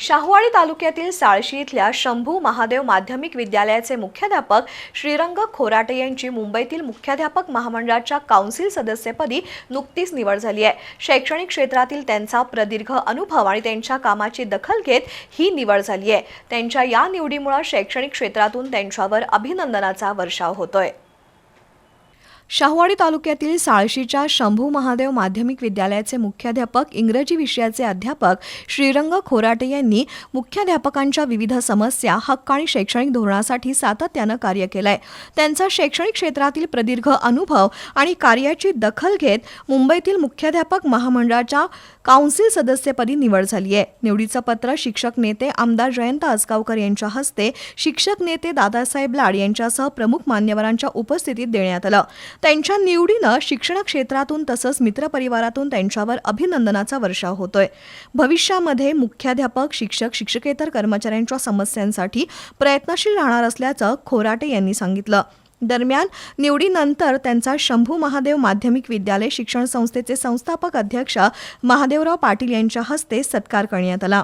शाहूवाडी तालुक्यातील साळशी इथल्या शंभू महादेव माध्यमिक विद्यालयाचे मुख्याध्यापक श्रीरंग खोराटे यांची मुंबईतील मुख्याध्यापक महामंडळाच्या काउन्सिल सदस्यपदी नुकतीच निवड झाली आहे। शैक्षणिक क्षेत्रातील त्यांचा प्रदीर्घ अनुभव आणि त्यांच्या कामाची दखल घेत ही निवड झाली आहे। त्यांच्या या निवडीमुळे शैक्षणिक क्षेत्रातून त्यांच्यावर अभिनंदनाचा वर्षाव होतोय। शाहूवाडी तालुक्यातील साळशीच्या शंभू महादेव माध्यमिक विद्यालयाचे मुख्याध्यापक इंग्रजी विषयाचे अध्यापक श्रीरंग खोराटे यांनी मुख्याध्यापकांच्या विविध समस्या, हक्क आणि शैक्षणिक धोरणासाठी सातत्यानं कार्य केलंय। त्यांचा शैक्षणिक क्षेत्रातील प्रदीर्घ अनुभव आणि कार्याची दखल घेत मुंबईतील मुख्याध्यापक महामंडळाच्या काउन्सिल सदस्यपदी निवड झाली आहे। निवडीचं पत्र शिक्षक नेते आमदार जयंत आसगावकर यांच्या हस्ते शिक्षक नेते दादासाहेब लाड यांच्यासह प्रमुख मान्यवरांच्या उपस्थितीत देण्यात आलं। त्यांच्या निवडीनं शिक्षण क्षेत्रातून तसंच मित्रपरिवारातून त्यांच्यावर अभिनंदनाचा वर्षाव होतोय। भविष्यामध्ये मुख्याध्यापक, शिक्षक, शिक्षकेतर कर्मचाऱ्यांच्या समस्यांसाठी प्रयत्नशील राहणार असल्याचं खोराटे यांनी सांगितलं। दरम्यान निवडीनंतर त्यांचा शंभू महादेव माध्यमिक विद्यालय शिक्षण संस्थेचे संस्थापक अध्यक्ष महादेवराव पाटील यांच्या हस्ते सत्कार करण्यात आला।